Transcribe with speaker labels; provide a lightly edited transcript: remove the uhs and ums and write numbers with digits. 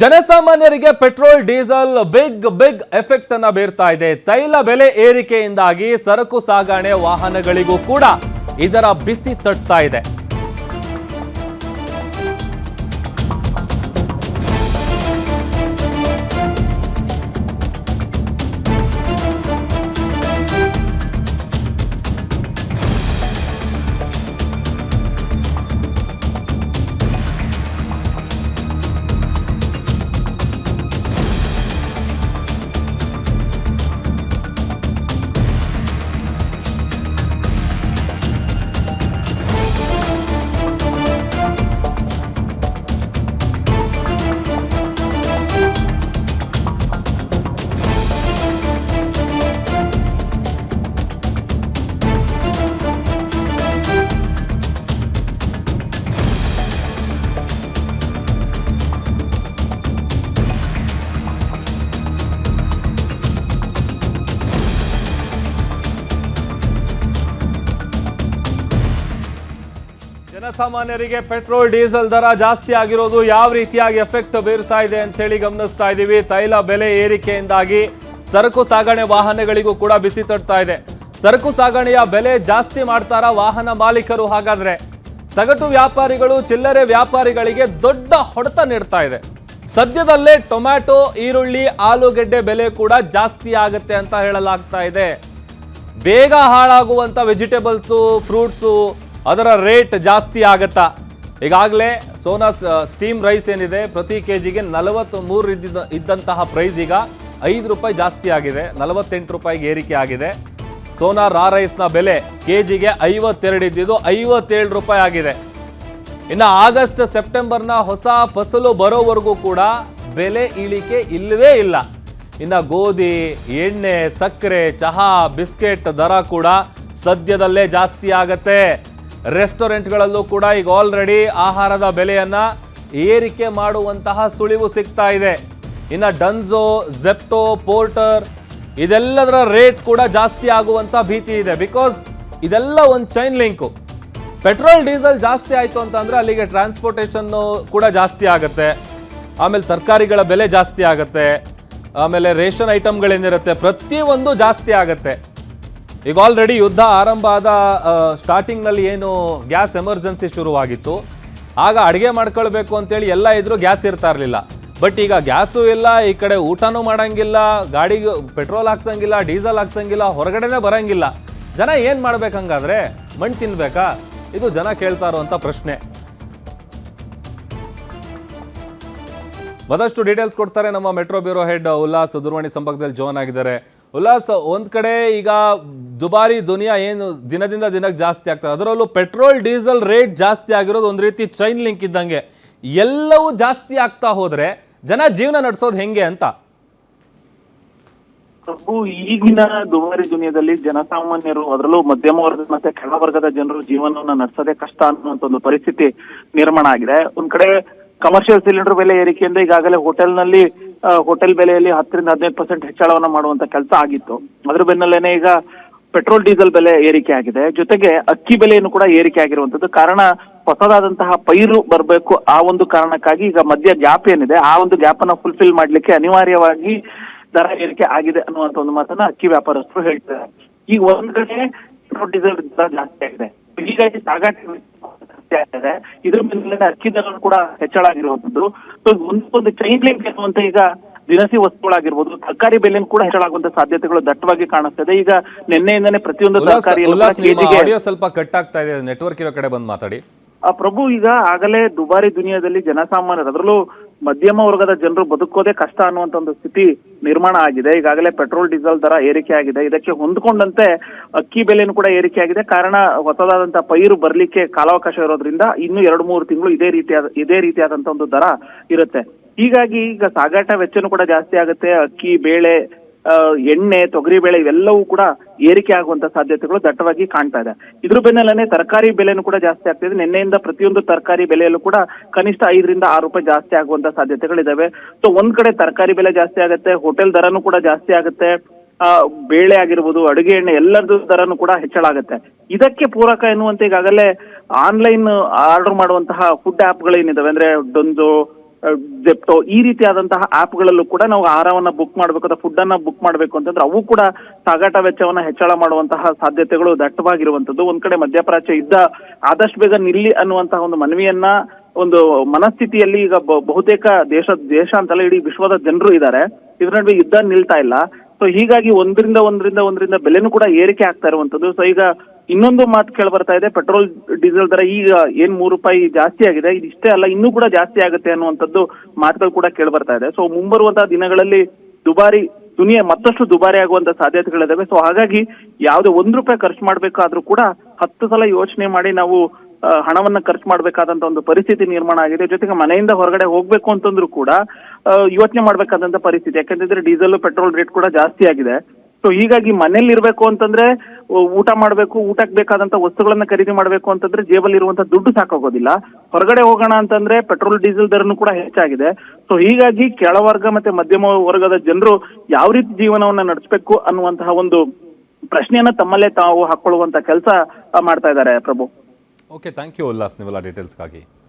Speaker 1: ಜನಸಾಮಾನ್ಯರಿಗೆ petrol diesel big effect ಅನ್ನ ಬೀರ್ತಾ ಇದೆ. ತೈಲ ಬೆಲೆ ಏರಿಕೆಯಿಂದಾಗಿ ಸರಕು ಸಾಗಣೆ ವಾಹನಗಳಿಗೂ ಕೂಡ ಇದರ ಬಿಸಿ ತಟ್ತಾ ಇದೆ. ಜನಸಾಮಾನ್ಯರಿಗೆ ಪೆಟ್ರೋಲ್ ಡೀಸೆಲ್ ದರ ಜಾಸ್ತಿ ಆಗಿರೋದು ಯಾವ ರೀತಿಯಾಗಿ ಎಫೆಕ್ಟ್ ಬೀರ್ತಾ ಇದೆ ಅಂತ ಹೇಳಿ ಗಮನಿಸ್ತಾ ಇದ್ದೀವಿ. ತೈಲ ಬೆಲೆ ಏರಿಕೆಯಿಂದಾಗಿ ಸರಕು ಸಾಗಣೆ ವಾಹನಗಳಿಗೂ ಕೂಡ ಬಿಸಿ ತಟ್ತಾ ಇದೆ. ಸರಕು ಸಾಗಣೆಯ ಬೆಲೆ ಜಾಸ್ತಿ ಮಾಡ್ತಾರ ವಾಹನ ಮಾಲೀಕರು? ಹಾಗಾದ್ರೆ ಸಗಟು ವ್ಯಾಪಾರಿಗಳು, ಚಿಲ್ಲರೆ ವ್ಯಾಪಾರಿಗಳಿಗೆ ದೊಡ್ಡ ಹೊಡೆತ ನೀಡ್ತಾ ಇದೆ. ಸದ್ಯದಲ್ಲೇ ಟೊಮ್ಯಾಟೊ, ಈರುಳ್ಳಿ, ಆಲೂಗೆಡ್ಡೆ ಬೆಲೆ ಕೂಡ ಜಾಸ್ತಿ ಆಗುತ್ತೆ ಅಂತ ಹೇಳಲಾಗ್ತಾ ಇದೆ. ಬೇಗ ಹಾಳಾಗುವಂತ ವೆಜಿಟೇಬಲ್ಸು, ಫ್ರೂಟ್ಸು ಅದರ ರೇಟ್ ಜಾಸ್ತಿ ಆಗತ್ತಾ? ಈಗಾಗಲೇ ಸೋನಾ ಸ್ಟೀಮ್ ರೈಸ್ ಏನಿದೆ ಪ್ರತಿ ಕೆಜಿಗೆ 43 ಇದ್ದಂತಹ ಪ್ರೈಸ್ ಈಗ 5 ರೂಪಾಯಿ ಜಾಸ್ತಿ ಆಗಿದೆ, 48 ರೂಪಾಯಿಗೆ ಏರಿಕೆ ಆಗಿದೆ. ಸೋನಾ ರಾ ರೈಸ್ನ ಬೆಲೆ ಕೆಜಿಗೆ 52 ಇದ್ದಿದ್ದು 57 ರೂಪಾಯಿ ಆಗಿದೆ. ಇನ್ನು ಆಗಸ್ಟ್ ಸೆಪ್ಟೆಂಬರ್ನ ಹೊಸ ಫಸಲು ಬರೋವರೆಗೂ ಕೂಡ ಬೆಲೆ ಇಳಿಕೆ ಇಲ್ಲವೇ ಇಲ್ಲ. ಇನ್ನು ಗೋಧಿ, ಎಣ್ಣೆ, ಸಕ್ಕರೆ, ಚಹಾ, ಬಿಸ್ಕೆಟ್ ದರ ಕೂಡ ಸದ್ಯದಲ್ಲೇ ಜಾಸ್ತಿ ಆಗತ್ತೆ. ರೆಸ್ಟೋರೆಂಟ್ಗಳಲ್ಲೂ ಕೂಡ ಈಗ ಆಲ್ರೆಡಿ ಆಹಾರದ ಬೆಲೆಯನ್ನ ಏರಿಕೆ ಮಾಡುವಂತಹ ಸುಳಿವು ಸಿಗ್ತಾ ಇದೆ. ಇನ್ನು ಡನ್ಸೋ, ಜೆಪ್ಟೋ, ಪೋರ್ಟರ್ ಇದೆಲ್ಲದರ ರೇಟ್ ಕೂಡ ಜಾಸ್ತಿ ಆಗುವಂತ ಭೀತಿ ಇದೆ. ಬಿಕಾಸ್ ಇದೆಲ್ಲ ಒಂದು ಚೈನ್ ಲಿಂಕು. ಪೆಟ್ರೋಲ್ ಡೀಸೆಲ್ ಜಾಸ್ತಿ ಆಯಿತು ಅಂತಂದ್ರೆ ಅಲ್ಲಿಗೆ ಟ್ರಾನ್ಸ್ಪೋರ್ಟೇಷನ್ ಕೂಡ ಜಾಸ್ತಿ ಆಗುತ್ತೆ. ಆಮೇಲೆ ತರಕಾರಿಗಳ ಬೆಲೆ ಜಾಸ್ತಿ ಆಗುತ್ತೆ. ಆಮೇಲೆ ರೇಷನ್ ಐಟಮ್ಗಳೇನಿರುತ್ತೆ ಪ್ರತಿಯೊಂದು ಜಾಸ್ತಿ ಆಗುತ್ತೆ. ಈಗ ಆಲ್ರೆಡಿ ಯುದ್ಧ ಆರಂಭ ಆದ ಸ್ಟಾರ್ಟಿಂಗ್ನಲ್ಲಿ ಏನು ಗ್ಯಾಸ್ ಎಮರ್ಜೆನ್ಸಿ ಶುರುವಾಗಿತ್ತು, ಆಗ ಅಡುಗೆ ಮಾಡ್ಕೊಳ್ಬೇಕು ಅಂತೇಳಿ ಎಲ್ಲ ಇದ್ರೂ ಗ್ಯಾಸ್ ಇರ್ತಾ ಇರಲಿಲ್ಲ. ಬಟ್ ಈಗ ಗ್ಯಾಸು ಇಲ್ಲ, ಈ ಕಡೆ ಊಟನೂ ಮಾಡೋಂಗಿಲ್ಲ, ಗಾಡಿಗೆ ಪೆಟ್ರೋಲ್ ಹಾಕ್ಸಂಗಿಲ್ಲ, ಡೀಸೆಲ್ ಹಾಕ್ಸಂಗಿಲ್ಲ, ಹೊರಗಡೆನೇ ಬರೋಂಗಿಲ್ಲ. ಜನ ಏನು ಮಾಡ್ಬೇಕಂಗಾದ್ರೆ ಮಣ್ಣು ತಿನ್ಬೇಕಾ? ಇದು ಜನ ಕೇಳ್ತಾ ಇರುವಂಥ ಪ್ರಶ್ನೆ. ಮತ್ತಷ್ಟು ಡೀಟೇಲ್ಸ್ ಕೊಡ್ತಾರೆ ನಮ್ಮ ಮೆಟ್ರೋ ಬ್ಯೂರೋ ಹೆಡ್ ಉಲ್ಲಾಸ್ ದೂರವಾಣಿ ಸಂಪರ್ಕದಲ್ಲಿ ಜಾಯ್ನ್ ಆಗಿದ್ದಾರೆ. ಉಲ್ಲಾಸ್, ಒಂದ್ ಕಡೆ ಈಗ ದುಬಾರಿ ದುನಿಯಾ ಏನು ದಿನದಿಂದ ದಿನಕ್ಕೆ ಜಾಸ್ತಿ ಆಗ್ತದೆ, ಅದರಲ್ಲೂ ಪೆಟ್ರೋಲ್ ಡೀಸೆಲ್ ರೇಟ್ ಜಾಸ್ತಿ ಆಗಿರೋದು ಒಂದು ರೀತಿ ಚೈನ್ ಲಿಂಕ್ ಇದ್ದಂಗೆ. ಎಲ್ಲವೂ ಜಾಸ್ತಿ ಆಗ್ತಾ ಹೋದ್ರೆ ಜನ ಜೀವನ ನಡೆಸೋದು ಹೆಂಗೆ ಅಂತ?
Speaker 2: ಪ್ರಭು, ಈಗಿನ ದುಬಾರಿ ದುನಿಯಾದಲ್ಲಿ ಜನಸಾಮಾನ್ಯರು, ಅದರಲ್ಲೂ ಮಧ್ಯಮ ವರ್ಗದ ಮತ್ತೆ ಕೆಳವರ್ಗದ ಜನರು ಜೀವನವನ್ನ ನಡೆಸೋದೇ ಕಷ್ಟ ಅನ್ನುವಂತ ಒಂದು ಪರಿಸ್ಥಿತಿ ನಿರ್ಮಾಣ ಆಗಿದೆ. ಒಂದ್ ಕಡೆ ಕಮರ್ಷಿಯಲ್ ಸಿಲಿಂಡರ್ ಬೆಲೆ ಏರಿಕೆಯಿಂದ ಈಗಾಗಲೇ ಹೋಟೆಲ್ ಬೆಲೆಯಲ್ಲಿ 10-15% ಹೆಚ್ಚಳವನ್ನ ಮಾಡುವಂತ ಕೆಲಸ ಆಗಿತ್ತು. ಅದ್ರ ಬೆನ್ನಲ್ಲೇನೆ ಈಗ ಪೆಟ್ರೋಲ್ ಡೀಸೆಲ್ ಬೆಲೆ ಏರಿಕೆ ಆಗಿದೆ. ಜೊತೆಗೆ ಅಕ್ಕಿ ಬೆಲೆಯನ್ನು ಕೂಡ ಏರಿಕೆ ಆಗಿರುವಂತದ್ದು. ಕಾರಣ ಹೊಸದಾದಂತಹ ಪೈರು ಬರಬೇಕು. ಆ ಒಂದು ಕಾರಣಕ್ಕಾಗಿ ಈಗ ಮಧ್ಯ ಗ್ಯಾಪ್ ಏನಿದೆ ಆ ಒಂದು ಗ್ಯಾಪ್ ಅನ್ನ ಫುಲ್ಫಿಲ್ ಮಾಡ್ಲಿಕ್ಕೆ ಅನಿವಾರ್ಯವಾಗಿ ದರ ಏರಿಕೆ ಆಗಿದೆ ಅನ್ನುವಂತ ಒಂದು ಮಾತನ್ನ ಅಕ್ಕಿ ವ್ಯಾಪಾರಸ್ಥರು ಹೇಳ್ತಾರೆ. ಈಗ ಒಂದ್ ಕಡೆ ಪೆಟ್ರೋಲ್ ಡೀಸೆಲ್ ದರ ಜಾಸ್ತಿ ಆಗಿದೆ, ಹೀಗಾಗಿ ಸಾಗಾಟ ಜಾಸ್ತಿ ಆಗ್ತದೆ. ಇದ್ರ ಮೇಲೆ ಅಕ್ಕಿ ದರ ಕೂಡ ಹೆಚ್ಚಳ ಆಗಿರುವಂತದ್ದು. ಒಂದು ಚೈನ್ ಲಿಂಕ್ ಎನ್ನುವಂತ ಈಗ ದಿನಸಿ ವಸ್ತುಗಳಾಗಿರ್ಬೋದು, ತರಕಾರಿ ಬೆಲೆ ಕೂಡ ಹೆಚ್ಚಳಾಗುವಂತ ಸಾಧ್ಯತೆಗಳು ದಟ್ಟವಾಗಿ ಕಾಣಿಸ್ತದೆ. ಈಗ ನಿನ್ನೆಯಿಂದನೇ ಪ್ರತಿಯೊಂದು ತರಕಾರಿ
Speaker 1: ಸ್ವಲ್ಪ ಕಟ್ ಆಗ್ತಾ ಇದೆ, ನೆಟ್ವರ್ಕ್ ಇರೋ ಕಡೆ ಬಂದು ಮಾತಾಡಿ.
Speaker 2: ಪ್ರಭು, ಈಗ ಆಗಲೇ ದುಬಾರಿ ದುನಿಯಾದಲ್ಲಿ ಜನಸಾಮಾನ್ಯರು, ಅದರಲ್ಲೂ ಮಧ್ಯಮ ವರ್ಗದ ಜನರು ಬದುಕೋದೇ ಕಷ್ಟ ಅನ್ನುವಂತ ಒಂದು ಸ್ಥಿತಿ ನಿರ್ಮಾಣ ಆಗಿದೆ. ಈಗಾಗಲೇ ಪೆಟ್ರೋಲ್ ಡೀಸೆಲ್ ದರ ಏರಿಕೆ ಆಗಿದೆ. ಇದಕ್ಕೆ ಹೊಂದ್ಕೊಂಡಂತೆ ಅಕ್ಕಿ ಬೆಲೆನೂ ಕೂಡ ಏರಿಕೆ ಆಗಿದೆ. ಕಾರಣ ಹೊಸದಾದಂತಹ ಪೈರು ಬರ್ಲಿಕ್ಕೆ ಕಾಲಾವಕಾಶ ಇರೋದ್ರಿಂದ ಇನ್ನು 2-3 ತಿಂಗಳು ಇದೇ ರೀತಿಯಾದಂತ ಒಂದು ದರ ಇರುತ್ತೆ. ಹೀಗಾಗಿ ಈಗ ಸಾಗಾಟ ವೆಚ್ಚನೂ ಕೂಡ ಜಾಸ್ತಿ ಆಗುತ್ತೆ. ಅಕ್ಕಿ, ಬೇಳೆ, ಎಣ್ಣೆ, ತೊಗರಿ ಬೇಳೆ ಇವೆಲ್ಲವೂ ಕೂಡ ಏರಿಕೆ ಆಗುವಂತ ಸಾಧ್ಯತೆಗಳು ದಟ್ಟವಾಗಿ ಕಾಣ್ತಾ ಇದೆ. ಇದ್ರ ಬೆನ್ನಲ್ಲೇ ತರಕಾರಿ ಬೆಲೆನೂ ಕೂಡ ಜಾಸ್ತಿ ಆಗ್ತಿದೆ. ನಿನ್ನೆಯಿಂದ ಪ್ರತಿಯೊಂದು ತರಕಾರಿ ಬೆಲೆಯಲ್ಲೂ ಕೂಡ ಕನಿಷ್ಠ 5-6 ರೂಪಾಯಿ ಜಾಸ್ತಿ ಆಗುವಂತ ಸಾಧ್ಯತೆಗಳಿದಾವೆ. ಸೊ ಒಂದ್ ಕಡೆ ತರಕಾರಿ ಬೆಲೆ ಜಾಸ್ತಿ ಆಗುತ್ತೆ, ಹೋಟೆಲ್ ದರನೂ ಕೂಡ ಜಾಸ್ತಿ ಆಗುತ್ತೆ, ಬೇಳೆ ಆಗಿರ್ಬೋದು, ಅಡುಗೆ ಎಣ್ಣೆ ಎಲ್ಲರದ್ದು ದರನೂ ಕೂಡ ಹೆಚ್ಚಳ ಆಗುತ್ತೆ. ಇದಕ್ಕೆ ಪೂರಕ ಎನ್ನುವಂತೆ ಈಗಾಗಲೇ ಆನ್ಲೈನ್ ಆರ್ಡರ್ ಮಾಡುವಂತಹ ಫುಡ್ ಆ್ಯಪ್ಗಳೇನಿದಾವೆ, ಅಂದ್ರೆ ಡೊಂಜೋ, ಜೆಪ್ಟೋ ಈ ರೀತಿಯಾದಂತಹ ಆಪ್ಗಳಲ್ಲೂ ಕೂಡ ನಾವು ಆಹಾರವನ್ನ ಬುಕ್ ಮಾಡಬೇಕು ಅಥವಾ ಫುಡ್ ಅನ್ನ ಬುಕ್ ಮಾಡಬೇಕು ಅಂತಂದ್ರೆ ಅವು ಕೂಡ ಸಾಗಾಟ ವೆಚ್ಚವನ್ನ ಹೆಚ್ಚಳ ಮಾಡುವಂತಹ ಸಾಧ್ಯತೆಗಳು ದಟ್ಟವಾಗಿರುವಂತದ್ದು. ಒಂದ್ ಕಡೆ ಮಧ್ಯಪ್ರಾಚ್ಯ ಯುದ್ಧ ಆದಷ್ಟು ಬೇಗ ನಿಲ್ಲಿ ಅನ್ನುವಂತಹ ಒಂದು ಮನವಿಯನ್ನ ಒಂದು ಮನಸ್ಥಿತಿಯಲ್ಲಿ ಈಗ ಬಹುತೇಕ ದೇಶ ಅಂತಲ್ಲ ಇಡೀ ವಿಶ್ವದ ಜನರು ಇದ್ದಾರೆ. ಇದ್ರ ನಡುವೆ ಯುದ್ಧ ನಿಲ್ತಾ ಇಲ್ಲ. ಸೊ ಹೀಗಾಗಿ ಒಂದರಿಂದ ಬೆಲೆನೂ ಕೂಡ ಏರಿಕೆ ಆಗ್ತಾ ಇರುವಂತದ್ದು. ಸೊ ಈಗ ಇನ್ನೊಂದು ಮಾತು ಕೇಳಿ ಬರ್ತಾ ಇದೆ, ಪೆಟ್ರೋಲ್ ಡೀಸೆಲ್ ದರ ಈಗ ಏನ್ ₹3 ಜಾಸ್ತಿ ಆಗಿದೆ, ಇದಿಷ್ಟೇ ಅಲ್ಲ ಇನ್ನೂ ಕೂಡ ಜಾಸ್ತಿ ಆಗುತ್ತೆ ಅನ್ನುವಂಥದ್ದು ಮಾತುಗಳು ಕೂಡ ಕೇಳಿ ಬರ್ತಾ ಇದೆ. ಸೊ ಮುಂಬರುವಂತಹ ದಿನಗಳಲ್ಲಿ ದುನಿಯಾ ಮತ್ತಷ್ಟು ದುಬಾರಿ ಆಗುವಂತ ಸಾಧ್ಯತೆಗಳಿದಾವೆ. ಸೊ ಹಾಗಾಗಿ ಯಾವುದೇ ₹1 ಖರ್ಚು ಮಾಡ್ಬೇಕಾದ್ರೂ ಕೂಡ 10 ಸಲ ಯೋಚನೆ ಮಾಡಿ ನಾವು ಹಣವನ್ನ ಖರ್ಚು ಮಾಡ್ಬೇಕಾದಂತ ಒಂದು ಪರಿಸ್ಥಿತಿ ನಿರ್ಮಾಣ ಆಗಿದೆ. ಜೊತೆಗೆ ಮನೆಯಿಂದ ಹೊರಗಡೆ ಹೋಗ್ಬೇಕು ಅಂತಂದ್ರೂ ಕೂಡ ಯೋಚನೆ ಮಾಡ್ಬೇಕಾದಂತ ಪರಿಸ್ಥಿತಿ, ಯಾಕಂತಂದ್ರೆ ಡೀಸೆಲ್ ಪೆಟ್ರೋಲ್ ರೇಟ್ ಕೂಡ ಜಾಸ್ತಿ ಆಗಿದೆ. ಸೊ ಹೀಗಾಗಿ ಮನೇಲಿ ಇರ್ಬೇಕು ಅಂತಂದ್ರೆ ಊಟ ಮಾಡ್ಬೇಕು, ಊಟಕ್ಕೆ ಬೇಕಾದಂತ ವಸ್ತುಗಳನ್ನ ಖರೀದಿ ಮಾಡ್ಬೇಕು ಅಂತಂದ್ರೆ ಜೇಬಲ್ಲಿ ಇರುವಂತ ದುಡ್ಡು ಸಾಕಾಗೋದಿಲ್ಲ. ಹೊರಗಡೆ ಹೋಗೋಣ ಅಂತಂದ್ರೆ ಪೆಟ್ರೋಲ್ ಡೀಸೆಲ್ ದರನು ಕೂಡ ಹೆಚ್ಚಾಗಿದೆ. ಸೊ ಹೀಗಾಗಿ ಕೆಳವರ್ಗ ಮತ್ತೆ ಮಧ್ಯಮ ವರ್ಗದ ಜನರು ಯಾವ ರೀತಿ ಜೀವನವನ್ನ ನಡೆಸಬೇಕು ಅನ್ನುವಂತಹ ಒಂದು ಪ್ರಶ್ನೆಯನ್ನ ತಮ್ಮಲ್ಲೇ ತಾವು ಹಾಕೊಳ್ಳುವಂತ ಕೆಲಸ ಮಾಡ್ತಾ ಇದ್ದಾರೆ ಪ್ರಭು.
Speaker 1: ಓಕೆ, ಥ್ಯಾಂಕ್ ಯು ಉಲ್ಲಾಸ್ ನೀವೆಲ್ಲ ಡೀಟೇಲ್ಸ್ಗಾಗಿ.